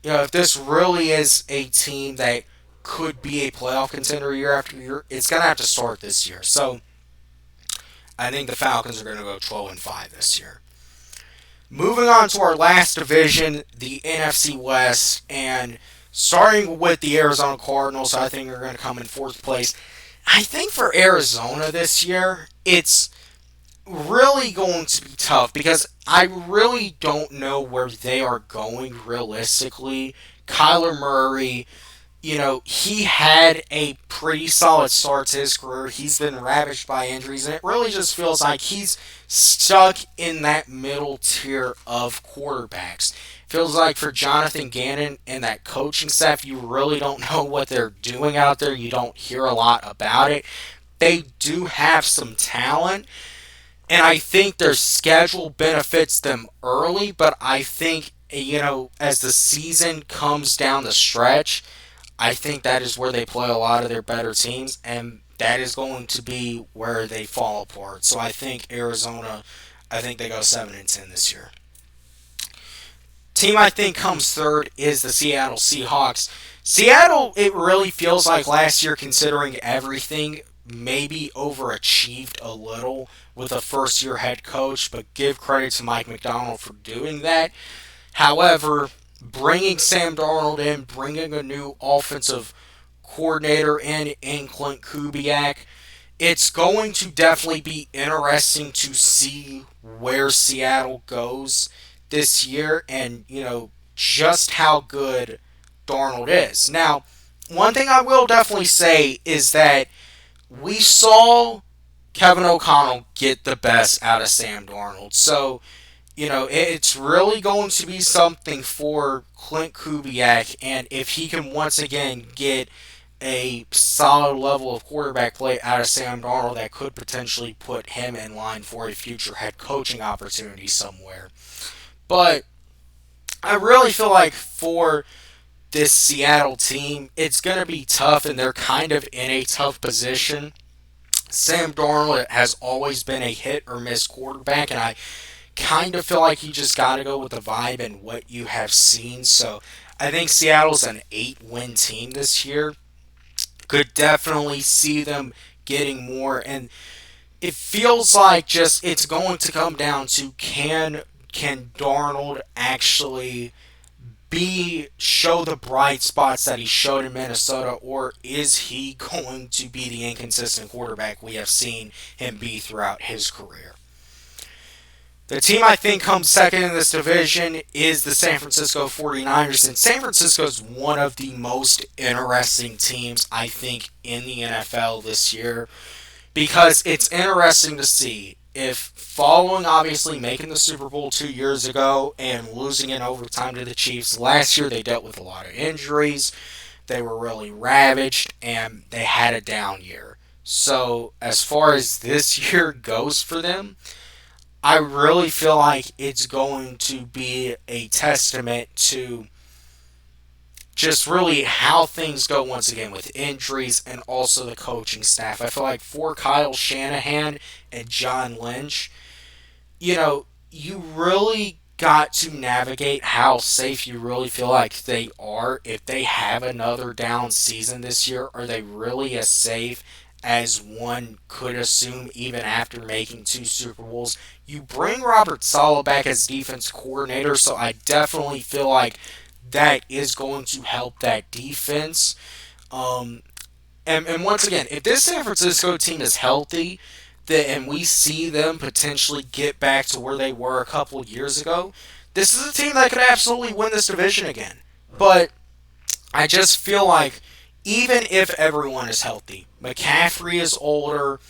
if this really is a team that could be a playoff contender year after year, it's gonna have to start this year. So I think the Falcons are gonna go 12-5 this year. Moving on to our last division, the NFC West, and starting with the Arizona Cardinals, I think are going to come in fourth place. I think for Arizona this year, it's really going to be tough because I really don't know where they are going realistically. Kyler Murray, he had a pretty solid start to his career. He's been ravaged by injuries, and it really just feels like he's stuck in that middle tier of quarterbacks. Feels like for Jonathan Gannon and that coaching staff, you really don't know what they're doing out there. You don't hear a lot about it. They do have some talent, and I think their schedule benefits them early, but I think, as the season comes down the stretch, I think that is where they play a lot of their better teams, and that is going to be where they fall apart. So I think Arizona, I think they go 7-10 this year. Team I think comes third is the Seattle Seahawks. Seattle, it really feels like last year, considering everything, maybe overachieved a little with a first-year head coach, but give credit to Mike McDonald for doing that. However, bringing Sam Darnold in, bringing a new offensive coordinator in Clint Kubiak, it's going to definitely be interesting to see where Seattle goes this year and, just how good Darnold is. Now, one thing I will definitely say is that we saw Kevin O'Connell get the best out of Sam Darnold. So, it's really going to be something for Clint Kubiak, and if he can once again get a solid level of quarterback play out of Sam Darnold, that could potentially put him in line for a future head coaching opportunity somewhere. But I really feel like for this Seattle team, it's going to be tough, and they're kind of in a tough position. Sam Darnold has always been a hit or miss quarterback, and I kind of feel like you just got to go with the vibe and what you have seen. So I think Seattle's an 8-win team this year. Could definitely see them getting more, and it feels like just it's going to come down to can Darnold actually show the bright spots that he showed in Minnesota, or is he going to be the inconsistent quarterback we have seen him be throughout his career? The team I think comes second in this division is the San Francisco 49ers, and San Francisco is one of the most interesting teams, I think, in the NFL this year because it's interesting to see if following obviously making the Super Bowl 2 years ago and losing in overtime to the Chiefs last year, they dealt with a lot of injuries. They were really ravaged and they had a down year. So, as far as this year goes for them, I really feel like it's going to be a testament to just really how things go once again with injuries and also the coaching staff. I feel like for Kyle Shanahan and John Lynch, you really got to navigate how safe you really feel like they are. If they have another down season this year, are they really as safe as one could assume even after making two Super Bowls? You bring Robert Saleh back as defense coordinator, so I definitely feel like that is going to help that defense. Um, and once again, if this San Francisco team is healthy, and we see them potentially get back to where they were a couple of years ago, this is a team that could absolutely win this division again. But I just feel like even if everyone is healthy, McCaffrey is older,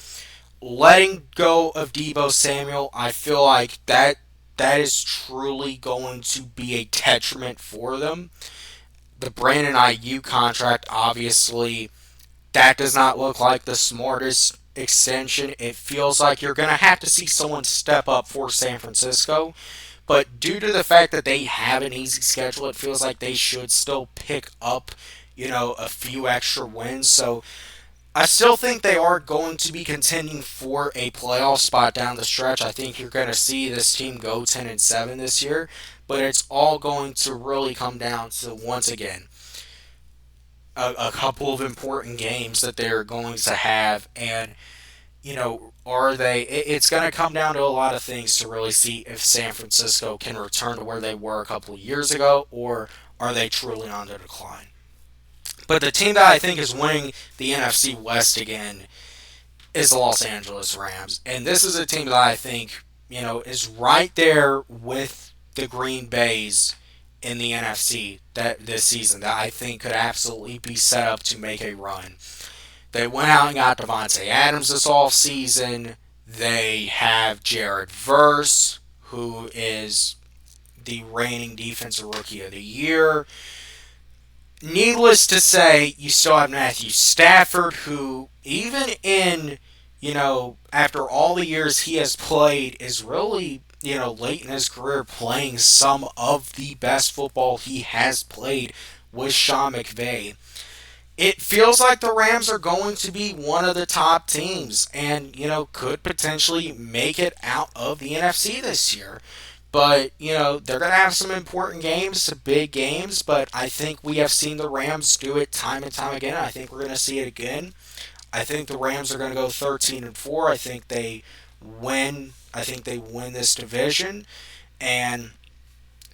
letting go of Debo Samuel, I feel like that is truly going to be a detriment for them. The Brandon IU contract, obviously, that does not look like the smartest extension. It feels like you're going to have to see someone step up for San Francisco. But due to the fact that they have an easy schedule, it feels like they should still pick up, a few extra wins. So I still think they are going to be contending for a playoff spot down the stretch. I think you're going to see this team go 10-7 this year, but it's all going to really come down to once again a couple of important games that they're going to have, and are they? It's going to come down to a lot of things to really see if San Francisco can return to where they were a couple of years ago, or are they truly on the decline? But the team that I think is winning the NFC West again is the Los Angeles Rams. And this is a team that I think, is right there with the Green Bays in the NFC that this season that I think could absolutely be set up to make a run. They went out and got Devontae Adams this offseason. They have Jared Verse, who is the reigning defensive rookie of the year. Needless to say, you still have Matthew Stafford, who, even in, after all the years he has played, is really, late in his career playing some of the best football he has played with Sean McVay. It feels like the Rams are going to be one of the top teams and, could potentially make it out of the NFC this year. But, they're going to have some important games, some big games, but I think we have seen the Rams do it time and time again. I think we're going to see it again. I think the Rams are going to go 13-4. I think they win. I think they win this division, and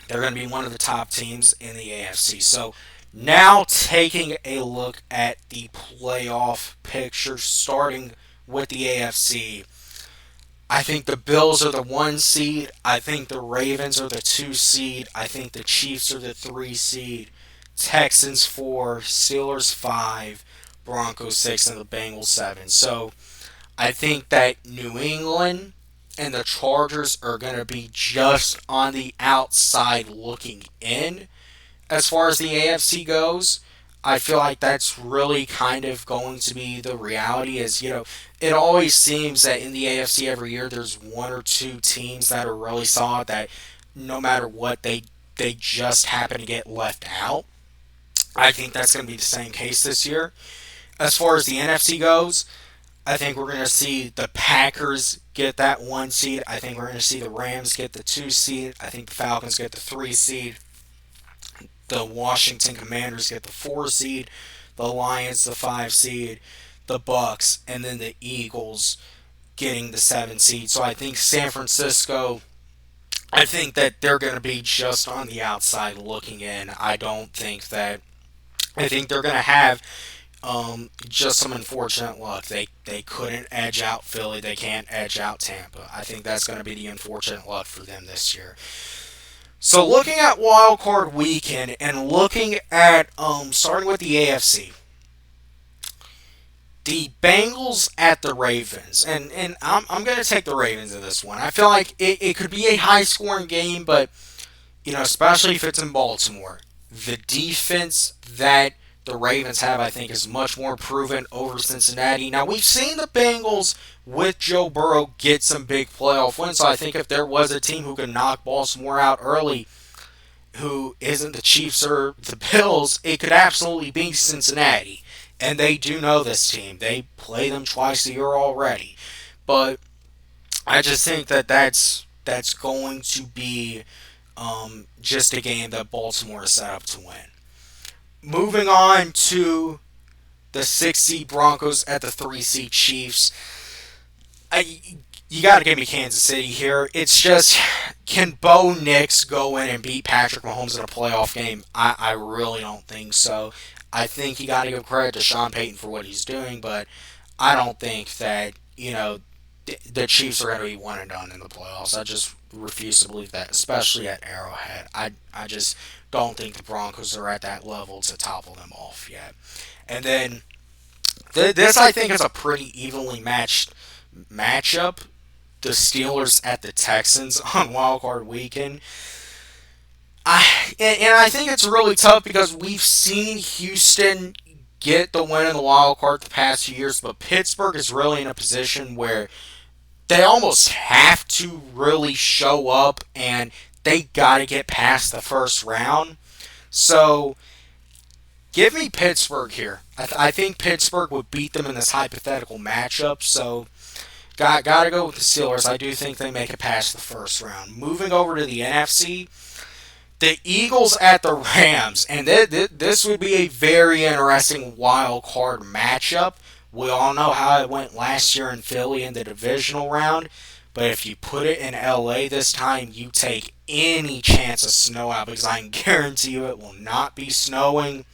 they're going to be one of the top teams in the AFC. So now taking a look at the playoff picture, starting with the AFC. I think the Bills are the 1 seed. I think the Ravens are the 2 seed. I think the Chiefs are the 3 seed. Texans 4, Steelers 5, Broncos 6, and the Bengals 7. So I think that New England and the Chargers are going to be just on the outside looking in as far as the AFC goes. I feel like that's really kind of going to be the reality is, it always seems that in the AFC every year there's one or two teams that are really solid that no matter what they just happen to get left out. I think that's going to be the same case this year. As far as the NFC goes, I think we're going to see the Packers get that 1 seed. I think we're going to see the Rams get the 2 seed. I think the Falcons get the 3 seed. The Washington Commanders get the 4 seed, the Lions the 5 seed, the Bucks, and then the Eagles getting the 7 seed. So I think San Francisco, I think that they're going to be just on the outside looking in. I think they're going to have Just some unfortunate luck. They couldn't edge out Philly. They can't edge out Tampa. I think that's going to be the unfortunate luck for them this year. So looking at wild card weekend and looking at starting with the AFC, the Bengals at the Ravens, and I'm going to take the Ravens in this one. I feel like it could be a high scoring game, but especially if it's in Baltimore, the defense that the Ravens have, I think, is much more proven over Cincinnati. Now, we've seen the Bengals with Joe Burrow get some big playoff wins, so I think if there was a team who could knock Baltimore out early, who isn't the Chiefs or the Bills, it could absolutely be Cincinnati. And they do know this team. They play them twice a year already. But I just think that that's going to be just a game that Baltimore is set up to win. Moving on to the 6 seed Broncos at the 3 seed Chiefs. I You got to give me Kansas City here. It's just, can Bo Nix go in and beat Patrick Mahomes in a playoff game? I really don't think so. I think you got to give credit to Sean Payton for what he's doing, but I don't think that the Chiefs are going to be one and done in the playoffs. I just refuse to believe that, especially at Arrowhead. I just don't think the Broncos are at that level to topple them off yet. And then this, I think, is a pretty evenly matched matchup. The Steelers at the Texans on Wild Card Weekend. I think it's really tough because we've seen Houston get the win in the wild card the past few years, but Pittsburgh is really in a position where they almost have to really show up and they got to get past the first round. So give me Pittsburgh here. I think Pittsburgh would beat them in this hypothetical matchup. So got to go with the Steelers. I do think they make it past the first round. Moving over to the NFC, the Eagles at the Rams, and this would be a very interesting wild card matchup. We all know how it went last year in Philly in the divisional round, but if you put it in LA this time, you take any chance of snow out because I can guarantee you it will not be snowing.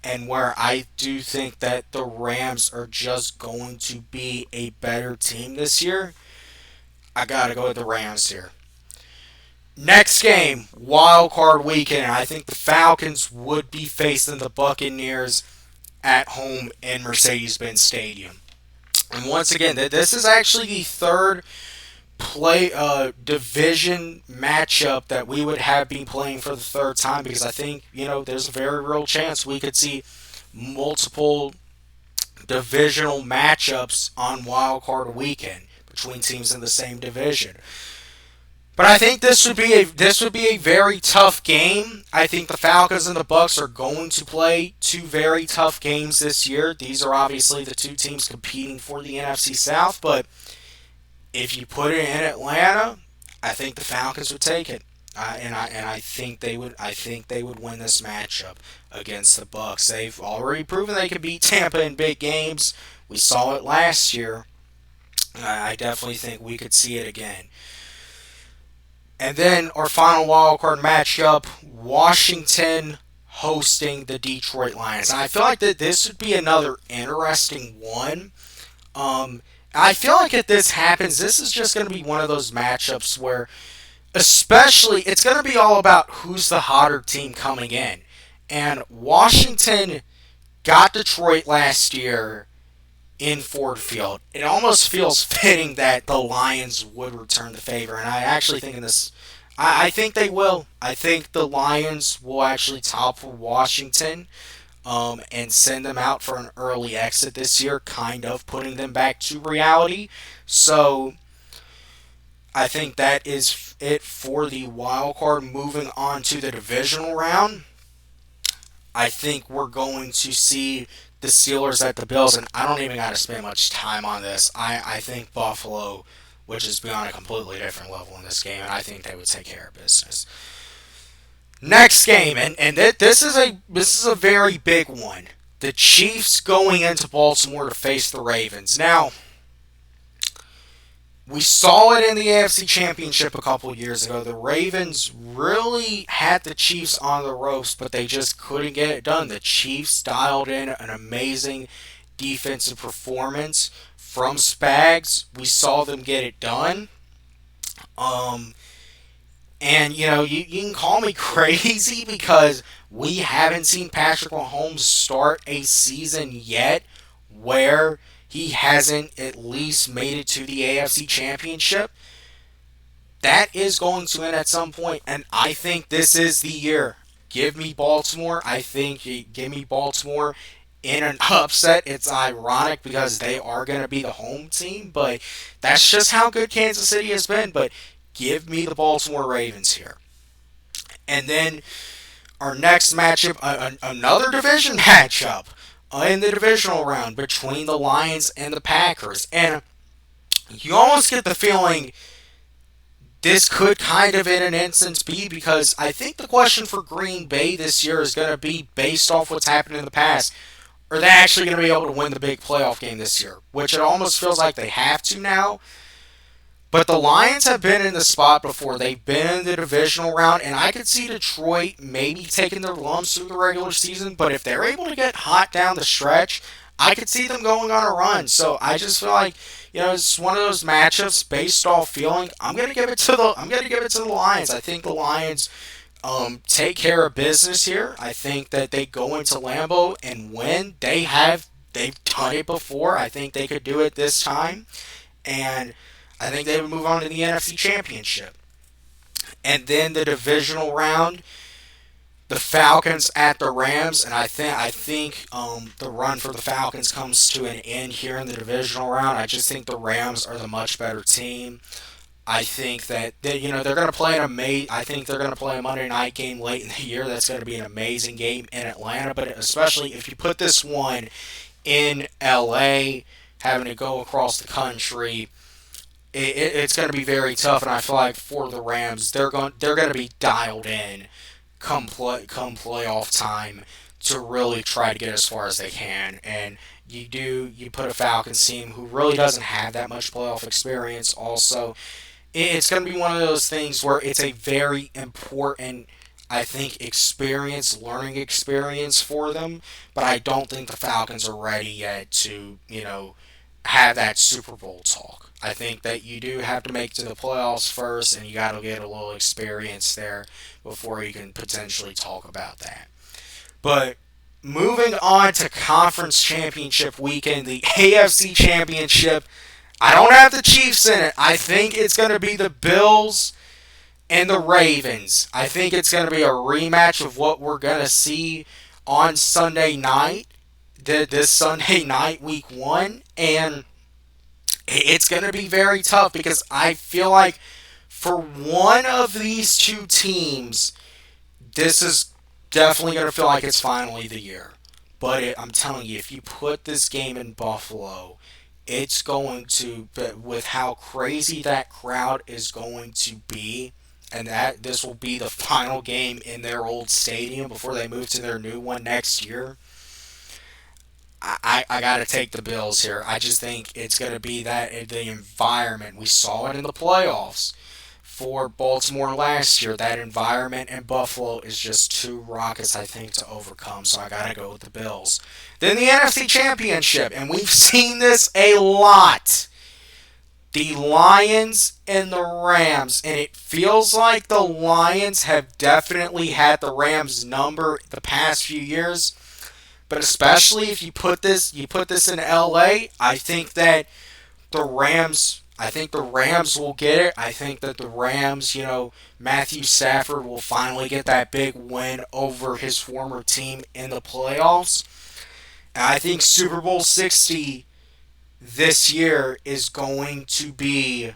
And where I do think that the Rams are just going to be a better team this year, I gotta go with the Rams here. Next game, wild card weekend. I think the Falcons would be facing the Buccaneers at home in Mercedes-Benz Stadium. And once again, this is actually the third play division matchup that we would have been playing for the third time because I think there's a very real chance we could see multiple divisional matchups on wild card weekend between teams in the same division. But I think this would be a very tough game. I think the Falcons and the Bucks are going to play two very tough games this year. These are obviously the two teams competing for the NFC South, but if you put it in Atlanta, I think the Falcons would take it, and I think they would. I think they would win this matchup against the Bucks. They've already proven they can beat Tampa in big games. We saw it last year. I definitely think we could see it again. And then our final wildcard matchup: Washington hosting the Detroit Lions. And I feel like that this would be another interesting one. I feel like if this happens, this is just going to be one of those matchups where, especially, it's going to be all about who's the hotter team coming in. And Washington got Detroit last year in Ford Field. It almost feels fitting that the Lions would return the favor. And I actually think I think they will. I think the Lions will actually topple Washington. And send them out for an early exit this year, kind of putting them back to reality. So I think that is it for the wild card. Moving on to the divisional round, I think we're going to see the Steelers at the Bills, and I don't even got to spend much time on this. I think Buffalo, which is beyond a completely different level in this game, and I think they would take care of business. Next game, and this is a very big one. The Chiefs going into Baltimore to face the Ravens. Now, We saw it in the AFC Championship a couple years ago. The Ravens really had the Chiefs on the ropes, but they just couldn't get it done. The Chiefs dialed in an amazing defensive performance from Spags. We saw them get it done. Um, and you can call me crazy because we haven't seen Patrick Mahomes start a season yet where he hasn't at least made it to the AFC Championship. That is going to end at some point, and I think this is the year. Give me Baltimore. I think you give me Baltimore in an upset. It's ironic because they are going to be the home team, but that's just how good Kansas City has been. But give me the Baltimore Ravens here. And then our next matchup, another division matchup in the divisional round between the Lions and the Packers. And you almost get the feeling this could kind of in an instance be, because I think the question for Green Bay this year is going to be based off what's happened in the past. Are they actually going to be able to win the big playoff game this year? Which it almost feels like they have to now. But the Lions have been in the spot before. They've been in the divisional round, and I could see Detroit maybe taking their lumps through the regular season. But if they're able to get hot down the stretch, I could see them going on a run. So I just feel like it's one of those matchups based off feeling. I'm gonna give it to the Lions. I think the Lions take care of business here. I think that they go into Lambeau and win. They've done it before. I think they could do it this time, and I think they would move on to the NFC Championship. And then the divisional round, the Falcons at the Rams, and I think the run for the Falcons comes to an end here in the divisional round. I just think the Rams are the much better team. I think that they're going to play I think they're going to play a Monday night game late in the year. That's going to be an amazing game in Atlanta, but especially if you put this one in LA, having to go across the country, it's going to be very tough. And I feel like for the Rams, they're going to be dialed in come playoff time to really try to get as far as they can. And you put a Falcons team who really doesn't have that much playoff experience. Also, it's going to be one of those things where it's a very important, I think, learning experience for them. But I don't think the Falcons are ready yet to have that Super Bowl talk. I think that you do have to make it to the playoffs first, and you got to get a little experience there before you can potentially talk about that. But moving on to Conference Championship weekend, the AFC Championship, I don't have the Chiefs in it. I think it's going to be the Bills and the Ravens. I think it's going to be a rematch of what we're going to see on Sunday night, this Sunday night, week 1, and it's going to be very tough because I feel like for one of these two teams, this is definitely going to feel like it's finally the year. But I'm telling you, if you put this game in Buffalo, it's going to, with how crazy that crowd is going to be, and that this will be the final game in their old stadium before they move to their new one next year. I got to take the Bills here. I just think it's going to be the environment. We saw it in the playoffs for Baltimore last year. That environment in Buffalo is just too raucous, I think, to overcome. So I got to go with the Bills. Then the NFC Championship, and we've seen this a lot. The Lions and the Rams, and it feels like the Lions have definitely had the Rams' number the past few years. But especially if you put this in LA, I think that the Rams will get it. I think that the Rams, Matthew Stafford will finally get that big win over his former team in the playoffs. And I think Super Bowl 60 this year is going to be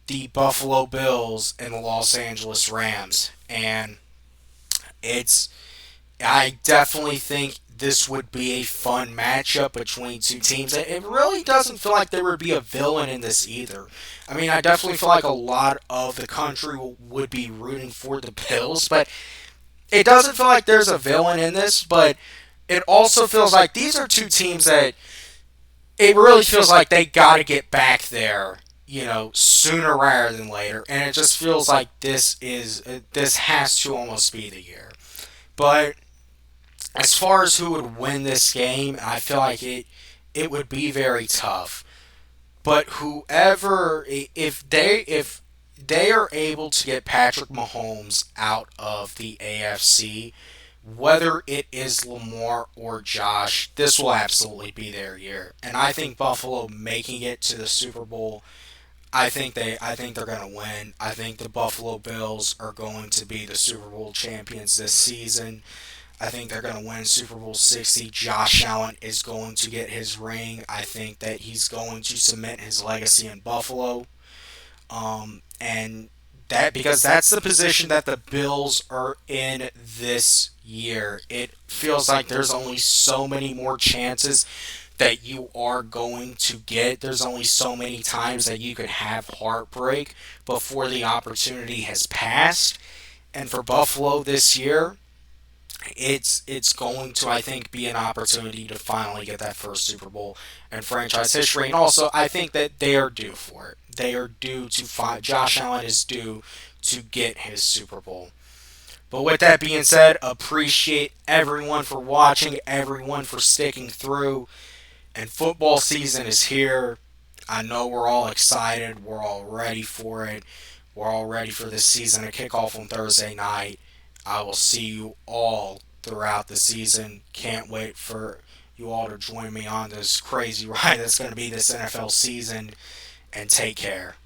the Buffalo Bills and the Los Angeles Rams. And I definitely think this would be a fun matchup between two teams. It really doesn't feel like there would be a villain in this either. I mean, I definitely feel like a lot of the country would be rooting for the Bills, but it doesn't feel like there's a villain in this, but it also feels like these are two teams that it really feels like they got to get back there, sooner rather than later. And it just feels like this has to almost be the year. But as far as who would win this game, I feel like it would be very tough. But whoever, if they are able to get Patrick Mahomes out of the AFC, whether it is Lamar or Josh, this will absolutely be their year. And I think Buffalo making it to the Super Bowl, I think they're going to win. I think the Buffalo Bills are going to be the Super Bowl champions this season. I think they're going to win Super Bowl 60. Josh Allen is going to get his ring. I think that he's going to cement his legacy in Buffalo. And that because that's the position that the Bills are in this year. It feels like there's only so many more chances that you are going to get. There's only so many times that you could have heartbreak before the opportunity has passed. And for Buffalo this year, it's going to, I think, be an opportunity to finally get that first Super Bowl in franchise history. And also, I think that they are due for it. They are due to find Josh Allen is due to get his Super Bowl. But with that being said, appreciate everyone for watching, everyone for sticking through. And football season is here. I know we're all excited. We're all ready for it. We're all ready for this season to kick off on Thursday night. I will see you all throughout the season. Can't wait for you all to join me on this crazy ride that's going to be this NFL season. And take care.